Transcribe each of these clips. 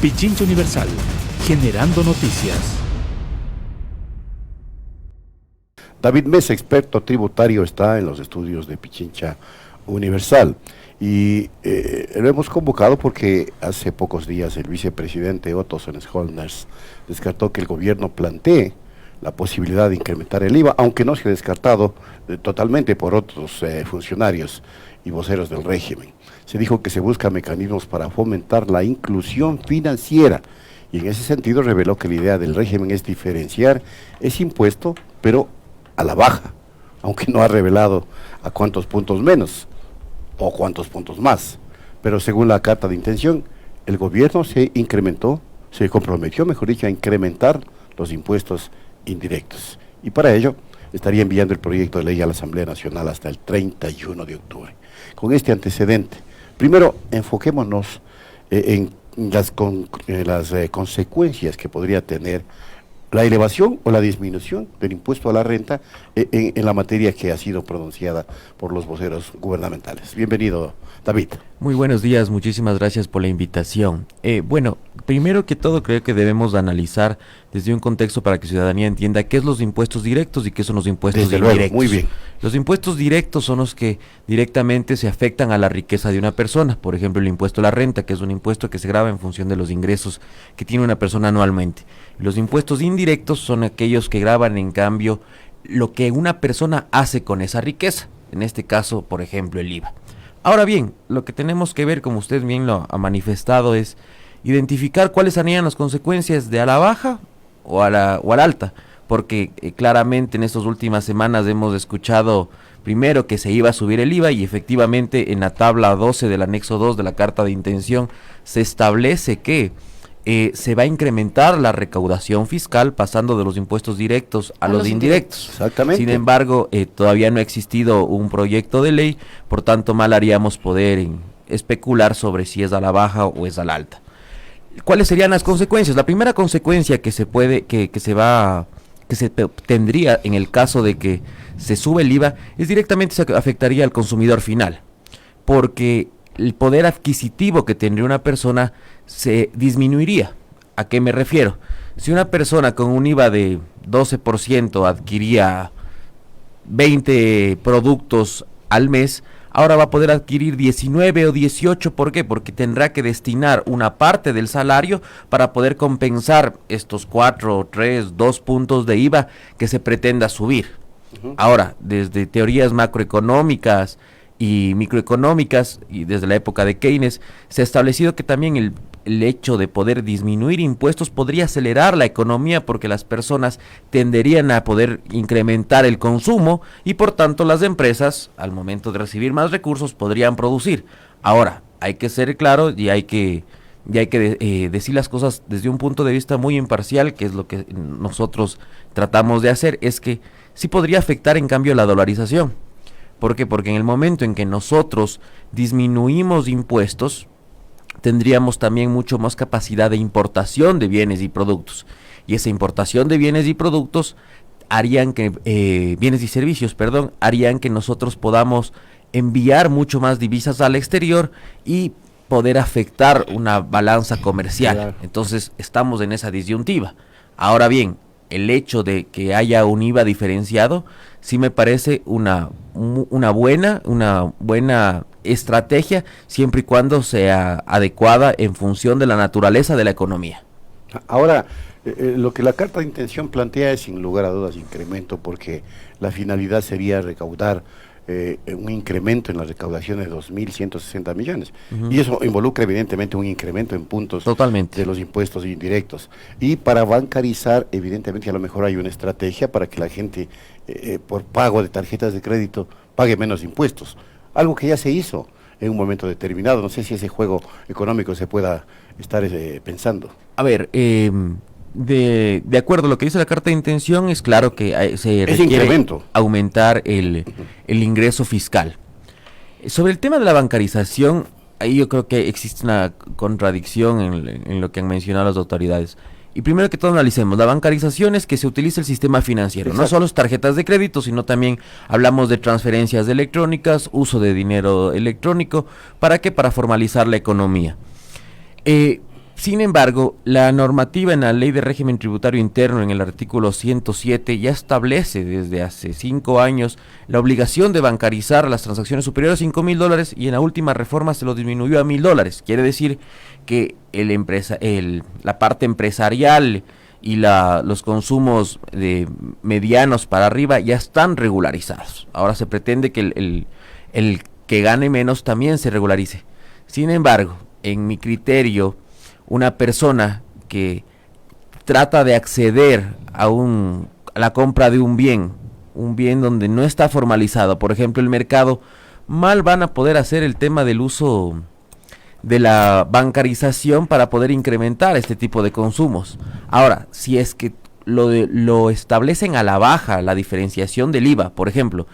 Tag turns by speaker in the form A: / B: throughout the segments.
A: Pichincha Universal, generando noticias.
B: David Mesa, experto tributario, está en los estudios de Pichincha Universal. Y lo hemos convocado porque hace pocos días el vicepresidente Otto Sonnenholz descartó que el gobierno plantee la posibilidad de incrementar el IVA, aunque no se ha descartado totalmente por otros funcionarios y voceros del régimen. Se dijo que se buscan mecanismos para fomentar la inclusión financiera y en ese sentido reveló que la idea del régimen es diferenciar ese impuesto, pero a la baja, aunque no ha revelado a cuántos puntos menos o cuántos puntos más. Pero según la carta de intención, el gobierno se comprometió, mejor dicho, a incrementar los impuestos indirectos. Y para ello estaría enviando el proyecto de ley a la Asamblea Nacional hasta el 31 de octubre. Con este antecedente, primero enfoquémonos en las consecuencias que podría tener la elevación o la disminución del impuesto a la renta en la materia que ha sido pronunciada por los voceros gubernamentales. Bienvenido, David.
C: Muy buenos días, muchísimas gracias por la invitación. Bueno, primero que todo creo que debemos analizar desde un contexto para que la ciudadanía entienda qué es los impuestos directos y qué son los impuestos indirectos.
B: Luego, muy bien.
C: Los impuestos directos son los que directamente se afectan a la riqueza de una persona. Por ejemplo, el impuesto a la renta, que es un impuesto que se grava en función de los ingresos que tiene una persona anualmente. Los impuestos indirectos son aquellos que gravan, en cambio, lo que una persona hace con esa riqueza. En este caso, por ejemplo, el IVA. Ahora bien, lo que tenemos que ver, como usted bien lo ha manifestado, es identificar cuáles serían las consecuencias de a la baja o a la alta, porque claramente en estas últimas semanas hemos escuchado primero que se iba a subir el IVA y efectivamente en la tabla 12 del anexo 2 de la carta de intención se establece que se va a incrementar la recaudación fiscal pasando de los impuestos directos a los indirectos.
B: Exactamente.
C: Sin embargo, todavía no ha existido un proyecto de ley, por tanto mal haríamos poder especular sobre si es a la baja o es a la alta. ¿Cuáles serían las consecuencias? La primera consecuencia que se tendría en el caso de que se sube el IVA es directamente se afectaría al consumidor final, porque el poder adquisitivo que tendría una persona se disminuiría. ¿A qué me refiero? Si una persona con un IVA de 12% adquiría 20 productos al mes, ahora va a poder adquirir 19 o 18. ¿Por qué? Porque tendrá que destinar una parte del salario para poder compensar estos 4, 3, 2 puntos de IVA que se pretenda subir. Ahora, desde teorías macroeconómicas y microeconómicas, y desde la época de Keynes, se ha establecido que también el hecho de poder disminuir impuestos podría acelerar la economía porque las personas tenderían a poder incrementar el consumo y por tanto las empresas, al momento de recibir más recursos, podrían producir. Ahora, hay que ser claro y hay que decir las cosas desde un punto de vista muy imparcial, que es lo que nosotros tratamos de hacer, es que sí podría afectar en cambio la dolarización. ¿Por qué? Porque en el momento en que nosotros disminuimos impuestos, tendríamos también mucho más capacidad de importación de bienes y productos. Y esa importación de bienes y productos harían que, bienes y servicios, harían que nosotros podamos enviar mucho más divisas al exterior y poder afectar una balanza comercial. Claro. Entonces, estamos en esa disyuntiva. Ahora bien, el hecho de que haya un IVA diferenciado sí me parece una buena estrategia siempre y cuando sea adecuada en función de la naturaleza de la economía.
B: Ahora, lo que la carta de intención plantea es sin lugar a dudas incremento, porque la finalidad sería recaudar un incremento en la recaudación de 2.160 millones. Y eso involucra evidentemente un incremento en puntos
C: totalmente
B: de los impuestos indirectos. Y para bancarizar, evidentemente a lo mejor hay una estrategia para que la gente por pago de tarjetas de crédito pague menos impuestos. Algo que ya se hizo en un momento determinado. No sé si ese juego económico se pueda estar pensando.
C: A ver, de acuerdo a lo que dice la carta de intención, es claro que se requiere aumentar el ingreso fiscal. Sobre el tema de la bancarización, ahí yo creo que existe una contradicción en lo que han mencionado las autoridades. Y primero que todo analicemos, la bancarización es que se utiliza el sistema financiero. Exacto. No solo tarjetas de crédito, sino también hablamos de transferencias electrónicas, uso de dinero electrónico. ¿Para qué? Para formalizar la economía. Sin embargo, la normativa en la Ley de Régimen Tributario Interno, en el artículo 107, ya establece desde hace 5 años la obligación de bancarizar las transacciones superiores a $5,000 y en la última reforma se lo disminuyó a $1,000. Quiere decir que la parte empresarial y los consumos de medianos para arriba ya están regularizados. Ahora se pretende que el que gane menos también se regularice. Sin embargo, en mi criterio, una persona que trata de acceder a la compra de un bien donde no está formalizado, por ejemplo el mercado, mal van a poder hacer el tema del uso de la bancarización para poder incrementar este tipo de consumos. Ahora, si es que lo establecen a la baja, la diferenciación del IVA, por ejemplo,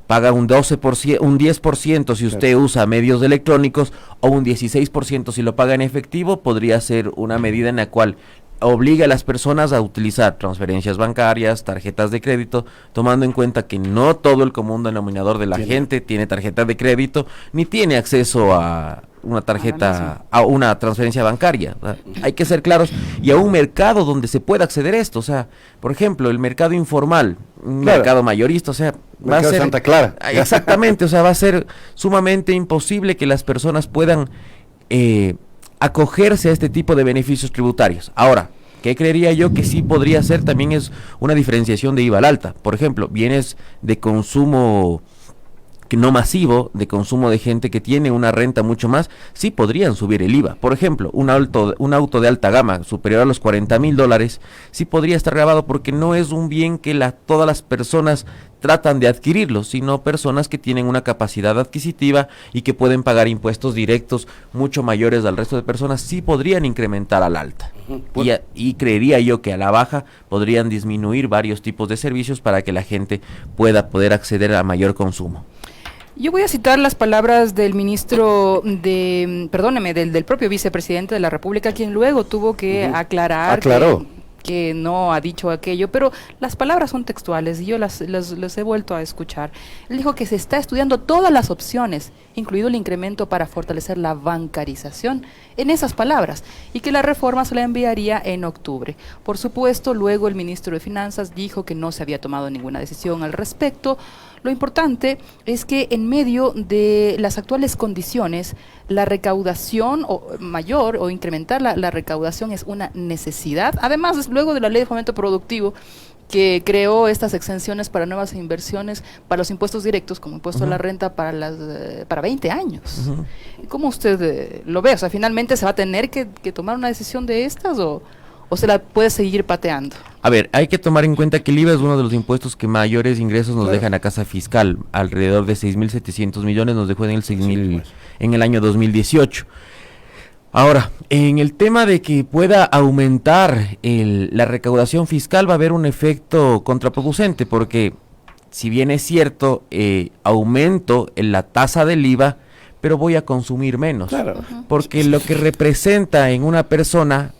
C: paga un 12%, un 10% si usted usa medios electrónicos o un 16% si lo paga en efectivo, podría ser una medida en la cual obliga a las personas a utilizar transferencias bancarias, tarjetas de crédito, tomando en cuenta que no todo el común denominador de la gente tiene tarjeta de crédito, ni tiene acceso a una tarjeta, a una transferencia bancaria. O sea, hay que ser claros, y a un mercado donde se pueda acceder a esto. O sea, por ejemplo, el mercado informal, un mercado mayorista, o sea, va a ser
B: Santa Clara.
C: Exactamente, o sea, va a ser sumamente imposible que las personas puedan acogerse a este tipo de beneficios tributarios. Ahora, ¿qué creería yo que sí podría ser? También es una diferenciación de IVA al alta. Por ejemplo, bienes de consumo que no masivo, de consumo de gente que tiene una renta mucho más, sí podrían subir el IVA. Por ejemplo, un auto de alta gama superior a los $40,000, sí podría estar grabado porque no es un bien que todas las personas tratan de adquirirlo, sino personas que tienen una capacidad adquisitiva y que pueden pagar impuestos directos mucho mayores al resto de personas, sí podrían incrementar al alta. Y creería yo que a la baja podrían disminuir varios tipos de servicios para que la gente pueda poder acceder a mayor consumo.
D: Yo voy a citar las palabras del ministro del propio vicepresidente de la República, quien luego tuvo que aclarar que no ha dicho aquello, pero las palabras son textuales y yo las he vuelto a escuchar. Él dijo que se está estudiando todas las opciones, incluido el incremento para fortalecer la bancarización, en esas palabras, y que la reforma se la enviaría en octubre. Por supuesto, luego el ministro de Finanzas dijo que no se había tomado ninguna decisión al respecto. Lo importante es que en medio de las actuales condiciones, la recaudación mayor o incrementar la recaudación es una necesidad. Además, luego de la Ley de Fomento Productivo, que creó estas exenciones para nuevas inversiones, para los impuestos directos, como impuesto a la renta para 20 años. ¿Cómo usted lo ve? O sea, ¿finalmente se va a tener que tomar una decisión de estas o se la puede seguir pateando?
C: A ver, hay que tomar en cuenta que el IVA es uno de los impuestos que mayores ingresos nos dejan a casa fiscal. Alrededor de 6.700 millones nos dejó en el año 2018. Ahora, en el tema de que pueda aumentar la recaudación fiscal, va a haber un efecto contraproducente, porque si bien es cierto, aumento en la tasa del IVA, pero voy a consumir menos. Claro. Porque lo que representa en una persona,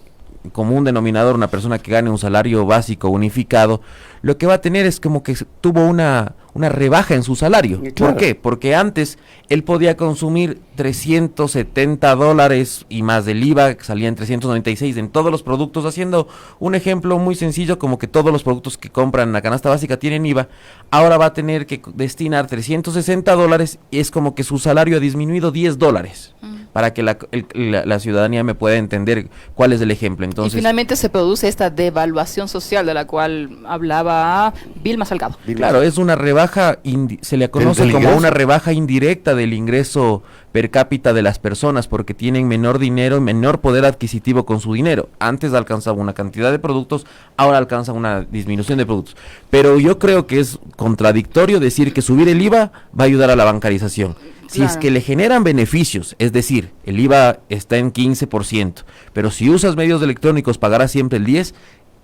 C: como un denominador, una persona que gane un salario básico unificado, lo que va a tener es como que tuvo una rebaja en su salario. Claro. ¿Por qué? Porque antes él podía consumir $370 y más del IVA, que salían 396 en todos los productos, haciendo un ejemplo muy sencillo, como que todos los productos que compran en la canasta básica tienen IVA. Ahora va a tener que destinar $360 y es como que su salario ha disminuido $10. Para que la ciudadanía me pueda entender cuál es el ejemplo. Entonces,
D: y finalmente se produce esta devaluación social de la cual hablaba Vilma Salgado.
C: Claro, es una rebaja, se le conoce como una rebaja indirecta del ingreso per cápita de las personas, porque tienen menor dinero, menor poder adquisitivo con su dinero. Antes alcanzaba una cantidad de productos, ahora alcanza una disminución de productos. Pero yo creo que es contradictorio decir que subir el IVA va a ayudar a la bancarización. Si es que le generan beneficios, es decir, el IVA está en 15%, pero si usas medios electrónicos pagarás siempre el 10%,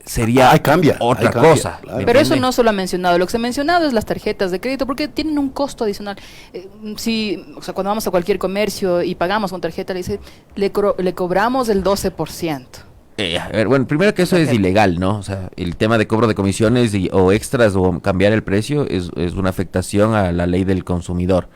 C: sería otra cosa.
D: Claro. Pero eso no solo ha mencionado, lo que se ha mencionado es las tarjetas de crédito, porque tienen un costo adicional. Cuando vamos a cualquier comercio y pagamos con tarjeta, le cobramos el 12%.
C: A ver, bueno, primero que eso es ilegal, ¿no? O sea, el tema de cobro de comisiones o extras o cambiar el precio es una afectación a la ley del consumidor.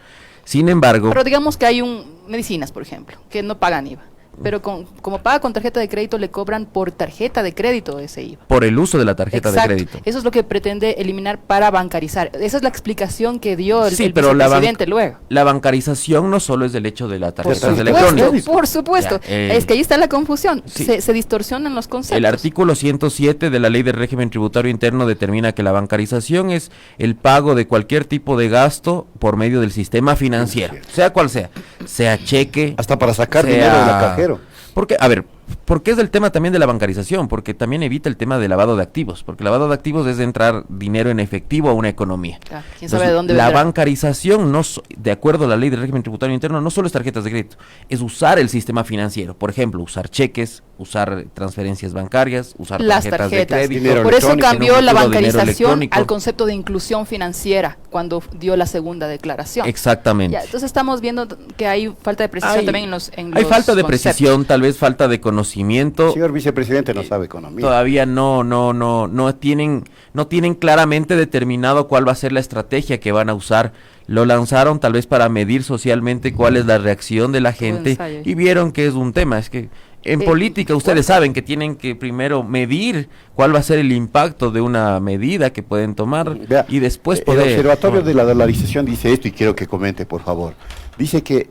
C: Sin embargo...
D: Pero digamos que hay medicinas, por ejemplo, que no pagan IVA. Pero como paga con tarjeta de crédito, le cobran por tarjeta de crédito ese IVA.
C: Por el uso de la tarjeta
D: Exacto.
C: de crédito.
D: Eso es lo que pretende eliminar para bancarizar. Esa es la explicación que dio el
C: pero
D: vicepresidente luego.
C: La bancarización no solo es del hecho de la tarjeta
B: supuesto,
C: electrónica.
D: Por supuesto.
C: Ya,
D: es que ahí está la confusión.
C: Sí.
D: Se distorsionan los conceptos.
C: El artículo 107 de la Ley del Régimen Tributario Interno determina que la bancarización es el pago de cualquier tipo de gasto por medio del sistema financiero, sea cual sea cheque,
B: Hasta para sacar dinero del cajero.
C: Porque, a ver, ¿por qué es el tema también de la bancarización? Porque también evita el tema de lavado de activos, porque lavado de activos es de entrar dinero en efectivo a una economía.
D: Ah, ¿quién sabe de dónde
C: la
D: vendrá?
C: bancarización, de acuerdo a la Ley del Régimen Tributario Interno, no solo es tarjetas de crédito, es usar el sistema financiero. Por ejemplo, usar cheques, usar transferencias bancarias, usar
D: Las
C: tarjetas de
D: tarjetas.
C: crédito.
D: Por eso
B: electrónico,
D: cambió
C: en un
D: la
C: futuro dinero
D: bancarización
C: electrónico.
D: al concepto de inclusión financiera cuando dio la segunda declaración.
C: Exactamente.
D: Ya, entonces estamos viendo que hay falta de precisión también en los
C: hay
D: los
C: falta de
D: conceptos.
C: precisión, tal vez falta de conocimiento.
B: Señor vicepresidente no sabe economía.
C: Todavía no tienen claramente determinado cuál va a ser la estrategia que van a usar. Lo lanzaron tal vez para medir socialmente cuál es la reacción de la gente
D: ensayo.
C: y vieron que es un tema. Es que en política ustedes saben que tienen que primero medir cuál va a ser el impacto de una medida que pueden tomar
B: Vea,
C: y después
B: el
C: poder...
B: Observatorio de la Dolarización dice esto y quiero que comente, por favor. Dice que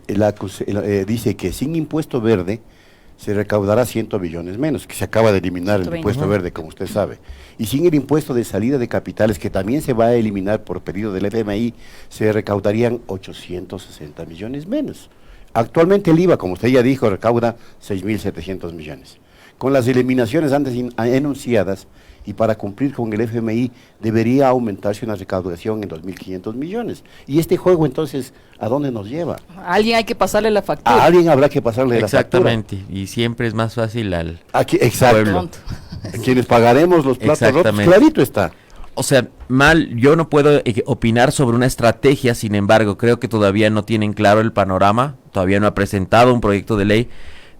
B: dice que sin impuesto verde se recaudará 100 billones menos, que se acaba de eliminar el
D: 120.
B: impuesto verde, como usted sabe. Y sin el impuesto de salida de capitales, que también se va a eliminar por pedido del FMI, se recaudarían 860 millones menos. Actualmente el IVA, como usted ya dijo, recauda 6.700 millones. Con las eliminaciones antes enunciadas, y para cumplir con el FMI, debería aumentarse una recaudación en 2.500 millones. Y este juego, entonces, ¿a dónde nos lleva?
D: A alguien hay que pasarle la factura.
B: A alguien habrá que pasarle la factura.
C: Exactamente, y siempre es más fácil al...
B: Aquí, exacto.
C: pueblo.
B: Quienes pagaremos los platos rotos,
C: Exactamente.
B: clarito está.
C: O sea, yo no puedo opinar sobre una estrategia, sin embargo, creo que todavía no tienen claro el panorama, todavía no ha presentado un proyecto de ley,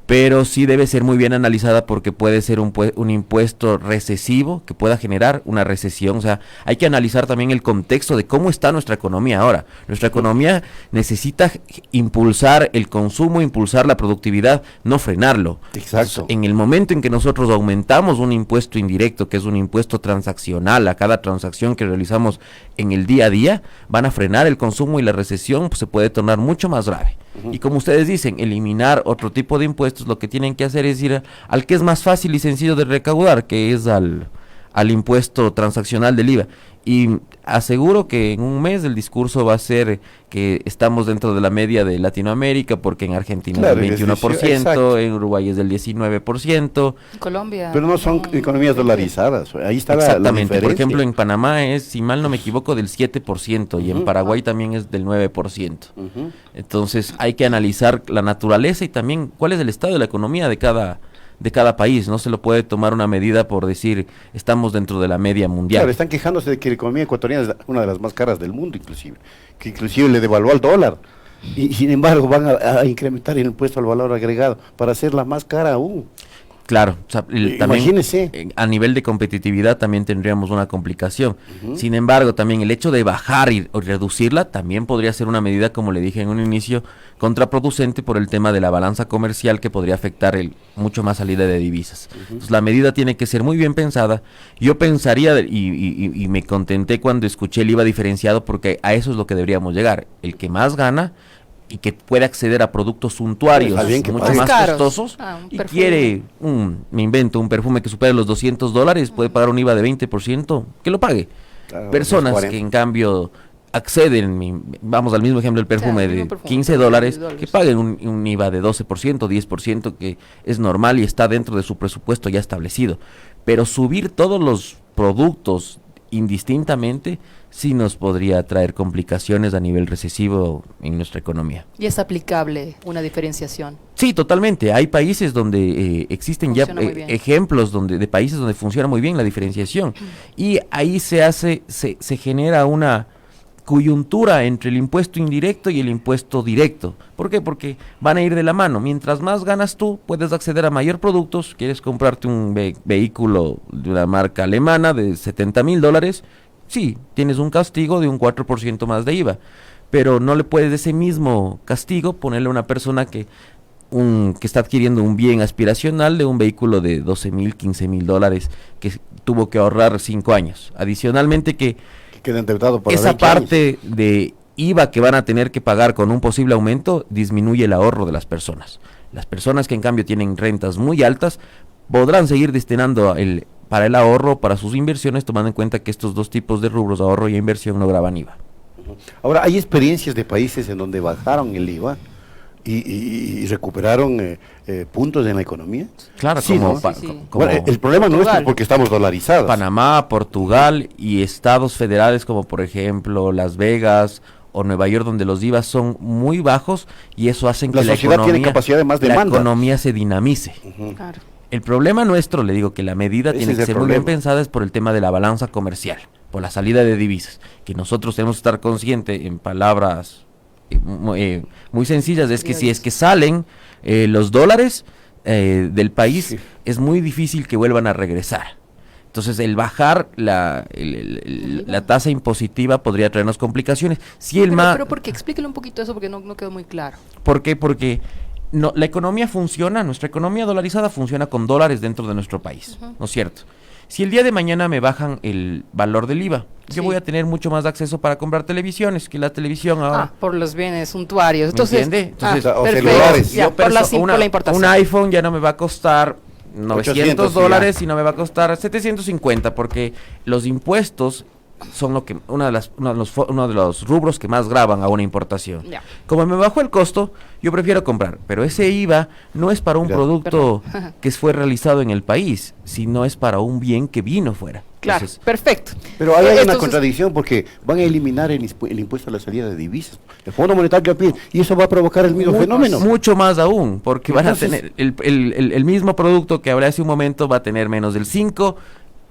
C: pero sí debe ser muy bien analizada porque puede ser un impuesto recesivo que pueda generar una recesión. O sea, hay que analizar también el contexto de cómo está nuestra economía ahora. Nuestra economía necesita impulsar el consumo, impulsar la productividad, no frenarlo.
B: Exacto.
C: En el momento en que nosotros aumentamos un impuesto indirecto, que es un impuesto transaccional a cada transacción que realizamos en el día a día, van a frenar el consumo y la recesión pues, se puede tornar mucho más grave. Y como ustedes dicen, eliminar otro tipo de impuestos, lo que tienen que hacer es ir al que es más fácil y sencillo de recaudar, que es al impuesto transaccional del IVA. Y aseguro que en un mes el discurso va a ser que estamos dentro de la media de Latinoamérica, porque en Argentina
B: Claro,
C: es del 21%,
B: exacto.
C: en Uruguay es del 19%.
D: Colombia.
B: Pero no son economías dolarizadas. Ahí está la
C: Exactamente, por
B: diferencia.
C: ejemplo en Panamá es, si mal no me equivoco, del 7% y en
B: Ujú.
C: Paraguay también es del 9%.
B: Ujú.
C: Entonces hay que analizar la naturaleza y también cuál es el estado de la economía de cada país. No se lo puede tomar una medida por decir estamos dentro de la media mundial.
B: Claro, están quejándose de que la economía ecuatoriana es una de las más caras del mundo, inclusive. Que inclusive le devaluó al dólar. Y sin embargo van a incrementar el impuesto al valor agregado para hacerla más cara aún.
C: Claro, o sea, también
B: Imagínese.
C: a nivel de competitividad también tendríamos una complicación. Sin embargo, también el hecho de bajar o reducirla también podría ser una medida, como le dije en un inicio, contraproducente por el tema de la balanza comercial que podría afectar mucho más salida de divisas. Entonces, la medida tiene que ser muy bien pensada. Yo pensaría, y me contenté cuando escuché el IVA diferenciado, porque a eso es lo que deberíamos llegar. El que más gana y que puede acceder a productos suntuarios
B: Está bien que
C: mucho
B: pague.
C: más
D: Caros.
C: costosos
D: Un
C: y
D: perfume.
C: quiere me invento un perfume que supere los $200, puede pagar un IVA de 20%, que lo pague.
B: Claro,
C: Personas
B: 40.
C: que en cambio acceden, vamos al mismo ejemplo del perfume
D: el
C: de
D: mismo perfume,
C: $15, que
D: $15.
C: paguen un IVA de 12%, 10%, que es normal y está dentro de su presupuesto ya establecido. Pero subir todos los productos indistintamente sí nos podría traer complicaciones a nivel recesivo en nuestra economía.
D: Y es aplicable una diferenciación.
C: Sí, totalmente. Hay países donde existen ya
D: Funciona muy bien.
C: ejemplos de países donde funciona muy bien la diferenciación. Y ahí se genera una coyuntura entre el impuesto indirecto y el impuesto directo. ¿Por qué? Porque van a ir de la mano. Mientras más ganas tú, puedes acceder a mayor productos. Quieres comprarte un vehículo de una marca alemana de $70,000, sí, tienes un castigo de un 4% más de IVA. Pero no le puedes ese mismo castigo ponerle a una persona que que está adquiriendo un bien aspiracional de un vehículo de 12,000, 15,000 dólares que tuvo que ahorrar 5 años. Adicionalmente que
B: queda endeudado por
C: esa
B: 20 años.
C: parte de IVA que van a tener que pagar con un posible aumento disminuye el ahorro de las personas. Las personas que en cambio tienen rentas muy altas podrán seguir destinando para el ahorro, para sus inversiones, tomando en cuenta que estos dos tipos de rubros, ahorro y inversión, no graban IVA.
B: Ahora, hay experiencias de países en donde bajaron el IVA y recuperaron puntos en la economía.
C: Claro,
B: sí,
C: como,
B: ¿no?
D: Sí.
B: Bueno, el problema nuestro es porque estamos dolarizados.
C: Panamá, Portugal y estados federales como por ejemplo Las Vegas o Nueva York, donde los IVA son muy bajos y eso hace que
B: la sociedad tiene capacidad de más demanda.
C: La economía se dinamice.
D: Claro.
C: El problema nuestro, le digo que la medida
B: Ese
C: tiene
B: es
C: que
B: el
C: ser muy
B: problema.
C: bien pensada, es por el tema de la balanza comercial, por la salida de divisas, que nosotros tenemos que estar conscientes en palabras muy sencillas, es que si es que salen los dólares del país,
B: Sí.
C: es muy difícil que vuelvan a regresar. Entonces, el bajar la tasa impositiva podría traernos complicaciones. Si el
D: Pero porque explíquele un poquito eso porque no quedó muy claro.
C: ¿Por qué? Porque la economía funciona, nuestra economía dolarizada funciona con dólares dentro de nuestro país, ¿no es cierto? Si el día de mañana me bajan el valor del IVA,
D: Sí.
C: yo voy a tener mucho más acceso para comprar televisiones, que la televisión ahora.
D: Por los bienes suntuarios.
C: ¿Me
D: Entonces,
C: entiende? Entonces,
B: o
D: perfecto.
B: celulares.
D: Ya,
C: Yo
D: por la,
C: perso-
D: por la importación.
C: un iPhone ya no me va a costar 900
B: 800,
C: dólares,
B: ya.
C: sino me va a costar 750, porque los impuestos son uno de los rubros que más graban a una importación.
D: Ya.
C: Como me bajó el costo, yo prefiero comprar, pero ese IVA no es para un
B: Ya.
C: producto que fue realizado en el país, sino es para un bien que vino fuera.
D: Claro,
C: Entonces,
D: perfecto.
B: Pero ahí hay una
D: Entonces,
B: contradicción porque van a eliminar el impuesto a la salida de divisas. El Fondo Monetario pide, y eso va a provocar el mismo fenómeno.
C: mucho más aún, porque
B: Entonces-
C: van a tener el mismo producto que hablé hace un momento, va a tener menos del 5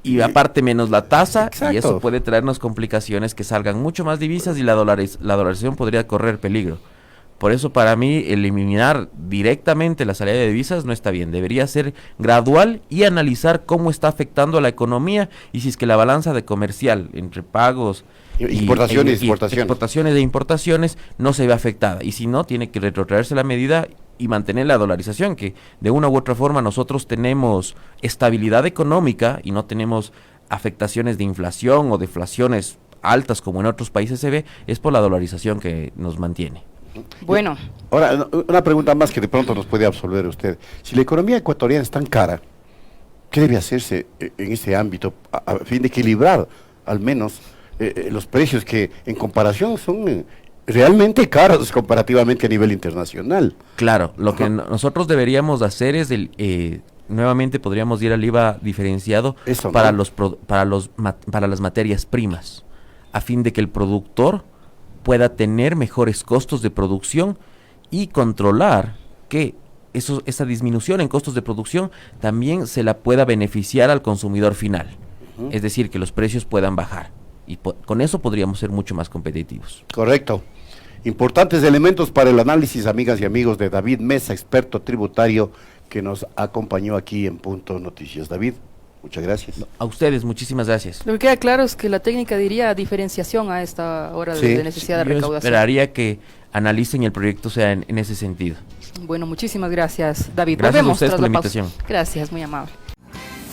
C: y aparte menos la tasa,
B: Exacto.
C: y eso puede traernos complicaciones que salgan mucho más divisas y la dolarización podría correr peligro. Por eso para mí eliminar directamente la salida de divisas no está bien, debería ser gradual y analizar cómo está afectando a la economía y si es que la balanza de comercial entre pagos
B: Importaciones, exportaciones.
C: exportaciones e importaciones no se ve afectada, y si no, tiene que retrotraerse la medida y mantener la dolarización, que de una u otra forma nosotros tenemos estabilidad económica y no tenemos afectaciones de inflación o deflaciones altas como en otros países se ve, es por la dolarización que nos mantiene.
D: Bueno,
B: Ahora, una pregunta más que de pronto nos puede absolver usted. Si la economía ecuatoriana es tan cara, ¿qué debe hacerse en este ámbito a fin de equilibrar al menos los precios que en comparación son realmente caros comparativamente a nivel internacional?
C: Claro, lo que
B: Ajá.
C: nosotros deberíamos hacer es nuevamente podríamos ir al IVA diferenciado
B: Eso,
C: para
B: ¿no?
C: para las materias primas, a fin de que el productor pueda tener mejores costos de producción y controlar que esa disminución en costos de producción también se la pueda beneficiar al consumidor final. Es decir, que los precios puedan bajar. Y con eso podríamos ser mucho más competitivos.
B: Correcto. Importantes elementos para el análisis, amigas y amigos, de David Mesa, experto tributario, que nos acompañó aquí en Punto Noticias. David, muchas gracias.
C: A ustedes, muchísimas gracias.
D: lo que queda claro es que la técnica diría diferenciación a esta hora
B: Sí.
D: de necesidad de
C: Yo
D: recaudación.
C: esperaría que analicen y el proyecto sea en ese sentido.
D: Bueno, muchísimas gracias, David.
C: Gracias a
D: Volvemos
C: ustedes
D: tras
C: por la
D: pausa.
C: invitación.
D: Gracias, muy amable.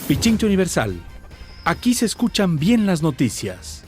A: Pichincha Universal. Aquí se escuchan bien las noticias.